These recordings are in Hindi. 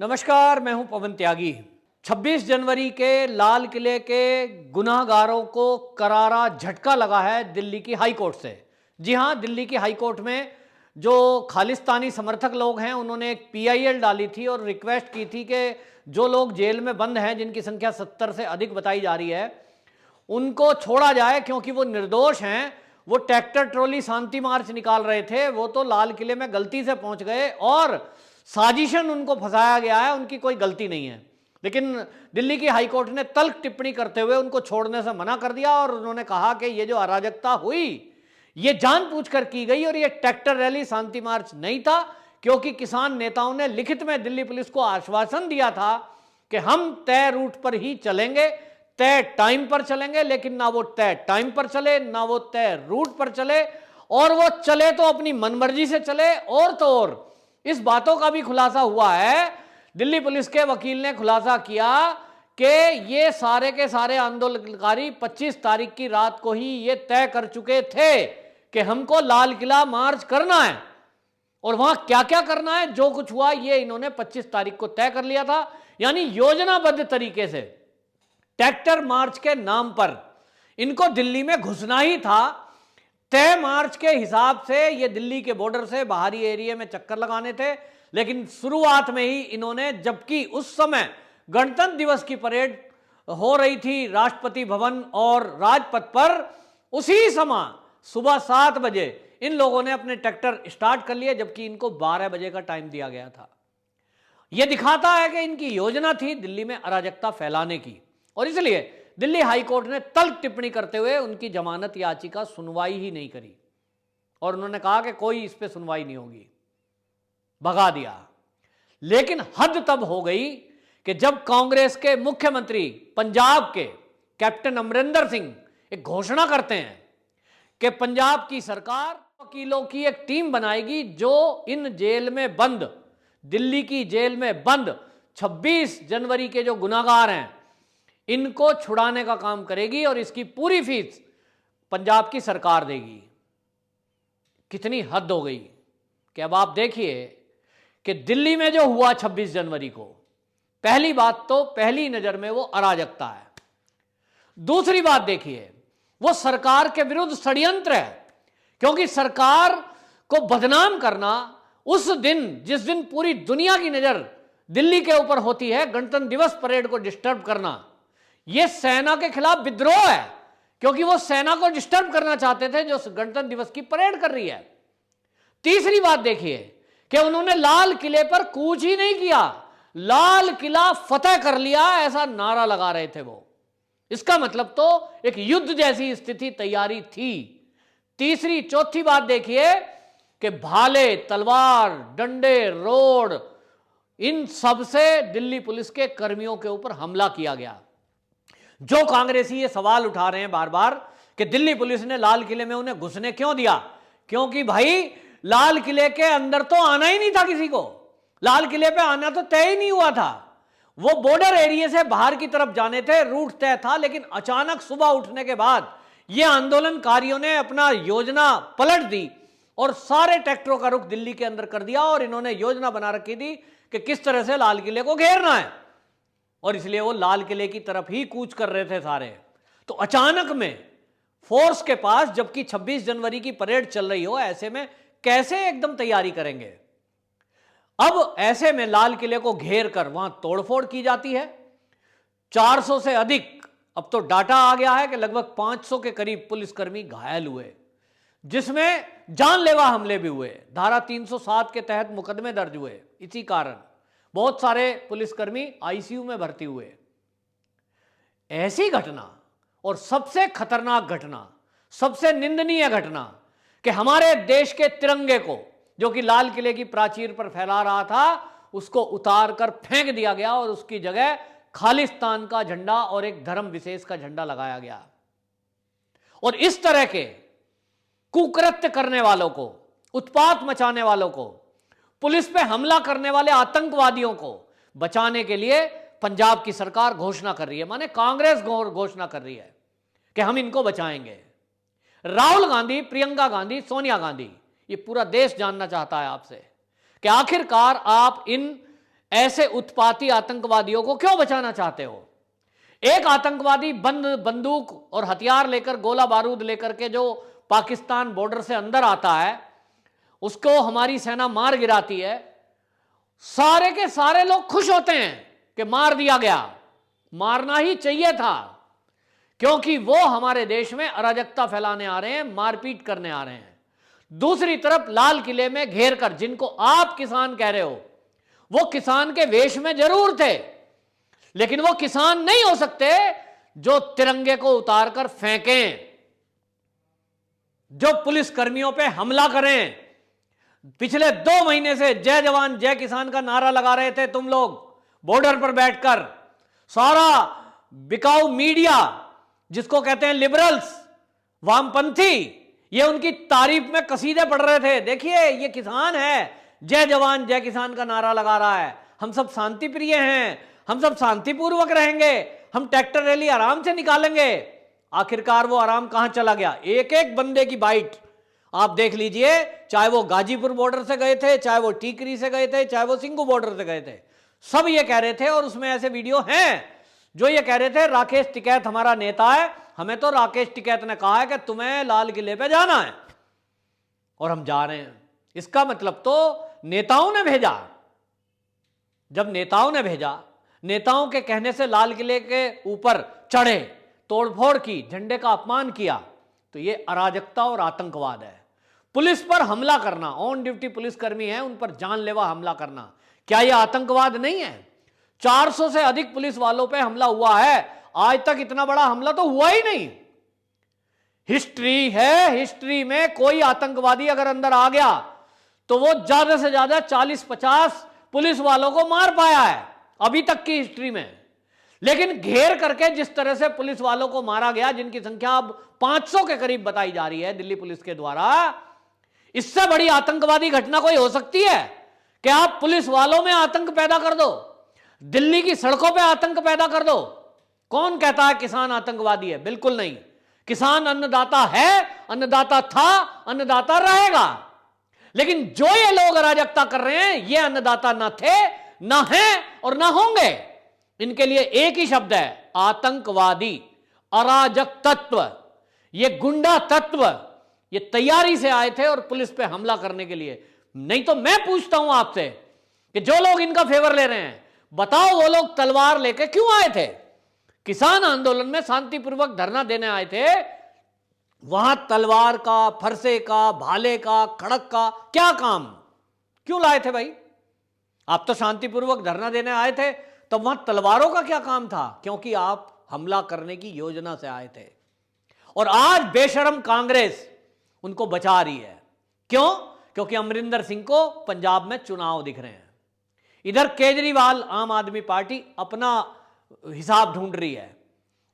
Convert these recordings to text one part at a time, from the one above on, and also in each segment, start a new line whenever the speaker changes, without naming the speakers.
नमस्कार, मैं हूं पवन त्यागी। 26 जनवरी के लाल किले के गुनाहगारों को करारा झटका लगा है दिल्ली की हाई कोर्ट से। जी हां, दिल्ली की हाई कोर्ट में जो खालिस्तानी समर्थक लोग हैं उन्होंने एक पीआईएल डाली थी और रिक्वेस्ट की थी कि जो लोग जेल में बंद हैं, जिनकी संख्या 70 से अधिक बताई जा रही है, उनको छोड़ा जाए क्योंकि वो निर्दोष हैं। वो ट्रैक्टर ट्रॉली शांति मार्च निकाल रहे थे, वो तो लाल किले में गलती से पहुंच गए और साजिशन उनको फंसाया गया है, उनकी कोई गलती नहीं है। लेकिन दिल्ली की हाईकोर्ट ने तल्ख टिप्पणी करते हुए उनको छोड़ने से मना कर दिया और उन्होंने कहा कि ये जो अराजकता हुई ये जानबूझकर की गई और ये ट्रैक्टर रैली शांति मार्च नहीं था, क्योंकि किसान नेताओं ने लिखित में दिल्ली पुलिस को आश्वासन दिया था कि हम तय रूट पर ही चलेंगे, तय टाइम पर चलेंगे। लेकिन ना वो तय टाइम पर चले, ना वो तय रूट पर चले, और वो चले तो अपनी मनमर्जी से चले। और तो और इस बातों का भी खुलासा हुआ है, दिल्ली पुलिस के वकील ने खुलासा किया कि ये सारे के सारे आंदोलनकारी 25 तारीख की रात को ही ये तय कर चुके थे कि हमको लाल किला मार्च करना है और वहां क्या क्या करना है, जो कुछ हुआ ये इन्होंने 25 तारीख को तय कर लिया था। यानी योजनाबद्ध तरीके से ट्रैक्टर मार्च के नाम पर इनको दिल्ली में घुसना ही था। तय मार्च के हिसाब से ये दिल्ली के बॉर्डर से बाहरी एरिया में चक्कर लगाने थे, लेकिन शुरुआत में ही इन्होंने, जबकि उस समय गणतंत्र दिवस की परेड हो रही थी राष्ट्रपति भवन और राजपथ पर, उसी समय सुबह 7 बजे इन लोगों ने अपने ट्रैक्टर स्टार्ट कर लिए, जबकि इनको 12 बजे का टाइम दिया गया था। यह दिखाता है कि इनकी योजना थी दिल्ली में अराजकता फैलाने की, और इसलिए दिल्ली हाईकोर्ट ने तल्ख टिप्पणी करते हुए उनकी जमानत याचिका सुनवाई ही नहीं करी और उन्होंने कहा कि कोई इस पे सुनवाई नहीं होगी, भगा दिया। लेकिन हद तब हो गई कि जब कांग्रेस के मुख्यमंत्री पंजाब के कैप्टन अमरिंदर सिंह एक घोषणा करते हैं कि पंजाब की सरकार वकीलों की एक टीम बनाएगी जो इन जेल में बंद, दिल्ली की जेल में बंद 26 जनवरी के जो गुनाहगार हैं इनको छुड़ाने का काम करेगी और इसकी पूरी फीस पंजाब की सरकार देगी। कितनी हद हो गई कि अब आप देखिए कि दिल्ली में जो हुआ 26 जनवरी को, पहली बात तो पहली नजर में वो अराजकता है। दूसरी बात देखिए, वो सरकार के विरुद्ध षड्यंत्र है, क्योंकि सरकार को बदनाम करना उस दिन जिस दिन पूरी दुनिया की नजर दिल्ली के ऊपर होती है, गणतंत्र दिवस परेड को डिस्टर्ब करना, यह सेना के खिलाफ विद्रोह है, क्योंकि वो सेना को डिस्टर्ब करना चाहते थे जो गणतंत्र दिवस की परेड कर रही है। तीसरी बात देखिए कि उन्होंने लाल किले पर कूच ही नहीं किया, लाल किला फतेह कर लिया, ऐसा नारा लगा रहे थे वो। इसका मतलब तो एक युद्ध जैसी स्थिति तैयारी थी। तीसरी चौथी बात देखिए कि भाले, तलवार, डंडे, रोड, इन सब से दिल्ली पुलिस के कर्मियों के ऊपर हमला किया गया। जो कांग्रेसी ये सवाल उठा रहे हैं बार बार कि दिल्ली पुलिस ने लाल किले में उन्हें घुसने क्यों दिया, क्योंकि भाई लाल किले के अंदर तो आना ही नहीं था किसी को, लाल किले पे आना तो तय ही नहीं हुआ था। वो बॉर्डर एरिया से बाहर की तरफ जाने थे, रूट तय था। लेकिन अचानक सुबह उठने के बाद ये आंदोलनकारियों ने अपना योजना पलट दी और सारे ट्रैक्टरों का रुख दिल्ली के अंदर कर दिया और इन्होंने योजना बना रखी थी कि किस तरह से लाल किले को घेरना है, और इसलिए वो लाल किले की तरफ ही कूच कर रहे थे सारे। तो अचानक में फोर्स के पास, जबकि 26 जनवरी की परेड चल रही हो, ऐसे में कैसे एकदम तैयारी करेंगे। अब ऐसे में लाल किले को घेर कर वहां तोड़फोड़ की जाती है। 400 से अधिक, अब तो डाटा आ गया है कि लगभग 500 के करीब पुलिसकर्मी घायल हुए, जिसमें जानलेवा हमले भी हुए। धारा 307 के तहत मुकदमे दर्ज हुए। इसी कारण बहुत सारे पुलिसकर्मी आईसीयू में भर्ती हुए। ऐसी घटना, और सबसे खतरनाक घटना, सबसे निंदनीय घटना, कि हमारे देश के तिरंगे को, जो कि लाल किले की प्राचीर पर फहरा रहा था, उसको उतार कर फेंक दिया गया और उसकी जगह खालिस्तान का झंडा और एक धर्म विशेष का झंडा लगाया गया। और इस तरह के कुकृत्य करने वालों को, उत्पात मचाने वालों को, पुलिस पे हमला करने वाले आतंकवादियों को बचाने के लिए पंजाब की सरकार घोषणा कर रही है, माने कांग्रेस घोषणा कर रही है कि हम इनको बचाएंगे। राहुल गांधी, प्रियंका गांधी, सोनिया गांधी, ये पूरा देश जानना चाहता है आपसे कि आखिरकार आप इन ऐसे उत्पाती आतंकवादियों को क्यों बचाना चाहते हो? एक आतंकवादी बंदूक और हथियार लेकर, गोला बारूद लेकर के जो पाकिस्तान बॉर्डर से अंदर आता है, उसको हमारी सेना मार गिराती है। सारे के सारे लोग खुश होते हैं कि मार दिया गया। मारना ही चाहिए था, क्योंकि वो हमारे देश में अराजकता फैलाने आ रहे हैं, मारपीट करने आ रहे हैं। दूसरी तरफ लाल किले में घेर कर, जिनको आप किसान कह रहे हो, वो किसान के वेश में जरूर थे, लेकिन वो किसान नहीं हो सकते जो तिरंगे को उतारकर फेंकें, जो पुलिस कर्मियों पे हमला करें। पिछले 2 महीने से जय जवान जय किसान का नारा लगा रहे थे तुम लोग बॉर्डर पर बैठकर। सारा बिकाऊ मीडिया, जिसको कहते हैं लिबरल्स, वामपंथी, ये उनकी तारीफ में कसीदे पढ़ रहे थे। देखिए, ये किसान है, जय जवान जय किसान का नारा लगा रहा है, हम सब शांति प्रिय हैं, हम सब शांतिपूर्वक रहेंगे, हम ट्रैक्टर रैली आराम से निकालेंगे। आखिरकार वो आराम कहां चला गया? एक एक बंदे की बाइट आप देख लीजिए, चाहे वो गाजीपुर बॉर्डर से गए थे, चाहे वो टीकरी से गए थे, चाहे वो सिंघू बॉर्डर से गए थे, सब ये कह रहे थे। और उसमें ऐसे वीडियो हैं जो ये कह रहे थे राकेश टिकैत हमारा नेता है, हमें तो राकेश टिकैत ने कहा है कि तुम्हें लाल किले पे जाना है और हम जा रहे हैं। इसका मतलब तो नेताओं ने भेजा। जब नेताओं ने भेजा, नेताओं के कहने से लाल किले के ऊपर चढ़े, तोड़फोड़ की, झंडे का अपमान किया, तो ये अराजकता और आतंकवाद है। पुलिस पर हमला करना, ऑन ड्यूटी पुलिसकर्मी हैं, उन पर जानलेवा हमला करना, क्या यह आतंकवाद नहीं है? 400 से अधिक पुलिस वालों पे हमला हुआ है। आज तक इतना बड़ा हमला तो हुआ ही नहीं। हिस्ट्री है, हिस्ट्री में कोई आतंकवादी अगर अंदर आ गया तो वो ज्यादा से ज्यादा 40-50 पुलिस वालों को मार पाया है अभी तक की हिस्ट्री में। लेकिन घेर करके जिस तरह से पुलिस वालों को मारा गया, जिनकी संख्या अब 500 के करीब बताई जा रही है दिल्ली पुलिस के द्वारा, इससे बड़ी आतंकवादी घटना कोई हो सकती है कि आप पुलिस वालों में आतंक पैदा कर दो, दिल्ली की सड़कों पे आतंक पैदा कर दो? कौन कहता है किसान आतंकवादी है? बिल्कुल नहीं। किसान अन्नदाता है, अन्नदाता था, अन्नदाता रहेगा। लेकिन जो ये लोग अराजकता कर रहे हैं, ये अन्नदाता ना थे, ना हैं और ना होंगे। इनके लिए एक ही शब्द है, आतंकवादी, अराजक तत्व, ये गुंडा तत्व। ये तैयारी से आए थे और पुलिस पे हमला करने के लिए। नहीं तो मैं पूछता हूं आपसे कि जो लोग इनका फेवर ले रहे हैं, बताओ वो लोग तलवार लेके क्यों आए थे? किसान आंदोलन में शांतिपूर्वक धरना देने आए थे, वहां तलवार का, फरसे का, भाले का, खड़क का क्या काम क्यों लाए थे भाई? आप तो शांतिपूर्वक धरना देने आए थे, तो वहां तलवारों का क्या काम था? क्योंकि आप हमला करने की योजना से आए थे। और आज बेशरम कांग्रेस उनको बचा रही है। क्यों? क्योंकि अमरिंदर सिंह को पंजाब में चुनाव दिख रहे हैं। इधर केजरीवाल, आम आदमी पार्टी अपना हिसाब ढूंढ रही है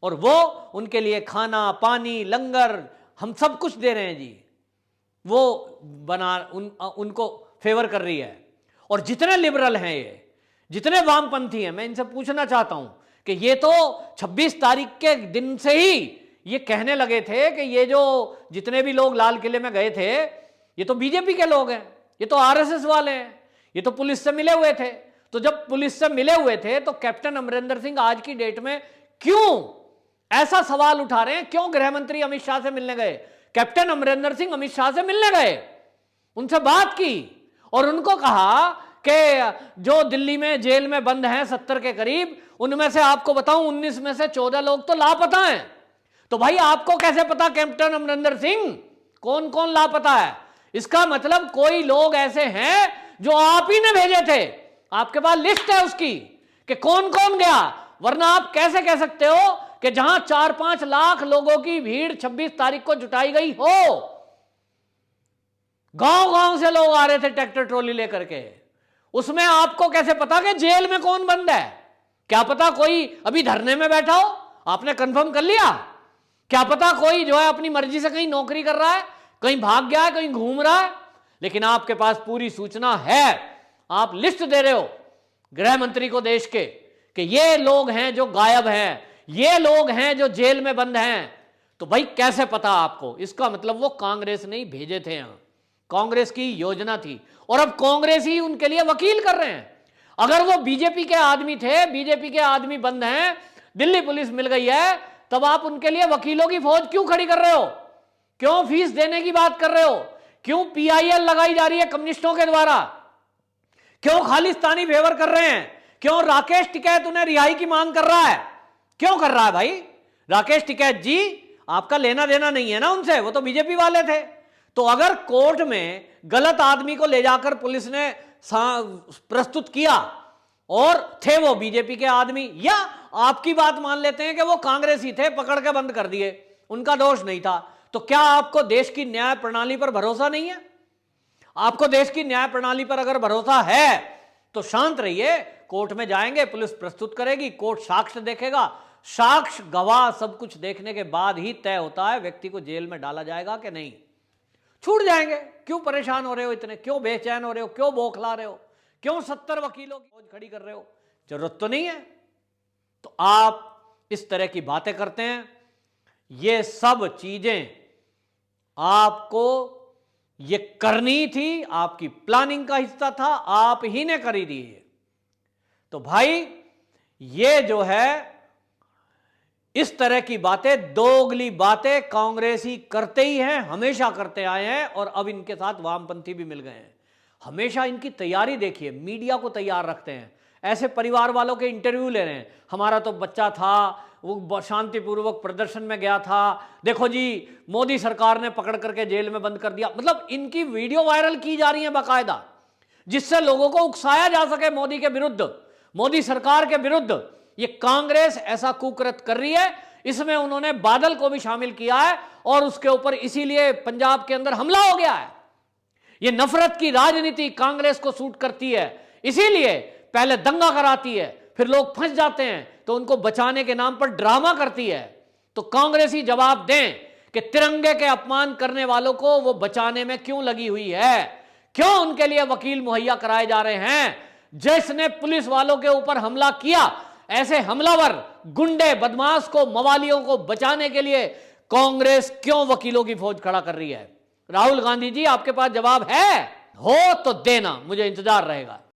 और वो उनके लिए खाना, पानी, लंगर, हम सब कुछ दे रहे हैं जी। वो उनको फेवर कर रही है। और जितने लिबरल हैं, ये जितने वामपंथी हैं, मैं इनसे पूछना चाहता हूं कि ये तो 26 तारीख के दिन से ही ये कहने लगे थे कि ये जो जितने भी लोग लाल किले में गए थे, ये तो बीजेपी के लोग हैं, ये तो आरएसएस वाले हैं, ये तो पुलिस से मिले हुए थे। तो जब पुलिस से मिले हुए थे तो कैप्टन अमरिंदर सिंह आज की डेट में क्यों ऐसा सवाल उठा रहे हैं? क्यों गृह मंत्री अमित शाह से मिलने गए? कैप्टन अमरिंदर सिंह अमित शाह से मिलने गए, उनसे बात की और उनको कहा कि जो दिल्ली में जेल में बंद हैं 70 के करीब, उनमें से आपको बताऊं 19 में से 14 लोग तो लापता हैं। तो भाई आपको कैसे पता कैप्टन अमरिंदर सिंह कौन कौन लापता है? इसका मतलब कोई लोग ऐसे हैं जो आप ही ने भेजे थे। आपके पास लिस्ट है उसकी कि कौन कौन गया, वरना आप कैसे कह सकते हो कि जहां 4-5 लाख लोगों की भीड़ 26 तारीख को जुटाई गई हो, गांव गांव से लोग आ रहे थे ट्रैक्टर ट्रॉली लेकर के, उसमें आपको कैसे पता कि जेल में कौन बंद है? क्या पता कोई अभी धरने में बैठा हो, आपने कंफर्म कर लिया? क्या पता कोई जो है अपनी मर्जी से कहीं नौकरी कर रहा है, कहीं भाग गया है, कहीं घूम रहा है। लेकिन आपके पास पूरी सूचना है, आप लिस्ट दे रहे हो गृह मंत्री को देश के कि ये लोग हैं जो गायब हैं, ये लोग हैं जो जेल में बंद हैं। तो भाई कैसे पता आपको? इसका मतलब वो कांग्रेस ने ही भेजे थे, यहां कांग्रेस की योजना थी और अब कांग्रेस ही उनके लिए वकील कर रहे हैं। अगर वो बीजेपी के आदमी थे, बीजेपी के आदमी बंद हैं, दिल्ली पुलिस मिल गई है, तब आप उनके लिए वकीलों की फौज क्यों खड़ी कर रहे हो? क्यों फीस देने की बात कर रहे हो? क्यों पीआईएल लगाई जा रही है कम्युनिस्टों के द्वारा? क्यों खालिस्तानी फेवर कर रहे हैं? क्यों राकेश टिकैत उन्हें रिहाई की मांग कर रहा है? क्यों कर रहा है भाई? राकेश टिकैत जी, आपका लेना देना नहीं है ना उनसे, वो तो बीजेपी वाले थे। तो अगर कोर्ट में गलत आदमी को ले जाकर पुलिस ने प्रस्तुत किया और थे वो बीजेपी के आदमी, या आपकी बात मान लेते हैं कि वो कांग्रेसी थे, पकड़ के बंद कर दिए, उनका दोष नहीं था, तो क्या आपको देश की न्याय प्रणाली पर भरोसा नहीं है? आपको देश की न्याय प्रणाली पर अगर भरोसा है तो शांत रहिए, कोर्ट में जाएंगे, पुलिस प्रस्तुत करेगी, कोर्ट साक्ष्य देखेगा, साक्ष्य गवाह सब कुछ देखने के बाद ही तय होता है व्यक्ति को जेल में डाला जाएगा कि नहीं। छूट जाएंगे। क्यों परेशान हो रहे हो इतने? क्यों बेचैन हो रहे हो? क्यों बौखला रहे हो? क्यों 70 वकीलों की फौज खड़ी कर रहे हो? जरूरत तो नहीं है। तो आप इस तरह की बातें करते हैं। ये सब चीजें आपको ये करनी थी, आपकी प्लानिंग का हिस्सा था, आप ही ने करी दी है। तो भाई ये जो है इस तरह की बातें, दोगली बातें कांग्रेसी करते ही हैं, हमेशा करते आए हैं, और अब इनके साथ वामपंथी भी मिल गए हैं। हमेशा इनकी तैयारी देखिए, मीडिया को तैयार रखते हैं, ऐसे परिवार वालों के इंटरव्यू ले रहे हैं, हमारा तो बच्चा था वो शांतिपूर्वक प्रदर्शन में गया था, देखो जी मोदी सरकार ने पकड़ करके जेल में बंद कर दिया। मतलब इनकी वीडियो वायरल की जा रही है बाकायदा, जिससे लोगों को उकसाया जा सके मोदी के विरुद्ध, मोदी सरकार के विरुद्ध। ये कांग्रेस ऐसा कुकृत्य कर रही है, इसमें उन्होंने बादल को भी शामिल किया है, और उसके ऊपर इसीलिए पंजाब के अंदर हमला हो गया है। ये नफरत की राजनीति कांग्रेस को सूट करती है, इसीलिए पहले दंगा कराती है, फिर लोग फंस जाते हैं तो उनको बचाने के नाम पर ड्रामा करती है। तो कांग्रेसी जवाब दें कि तिरंगे के अपमान करने वालों को वो बचाने में क्यों लगी हुई है, क्यों उनके लिए वकील मुहैया कराए जा रहे हैं। जिसने पुलिस वालों के ऊपर हमला किया, ऐसे हमलावर गुंडे बदमाश को, मवालियों को बचाने के लिए कांग्रेस क्यों वकीलों की फौज खड़ा कर रही है? राहुल गांधी जी, आपके पास जवाब है? हो तो देना, मुझे इंतजार रहेगा।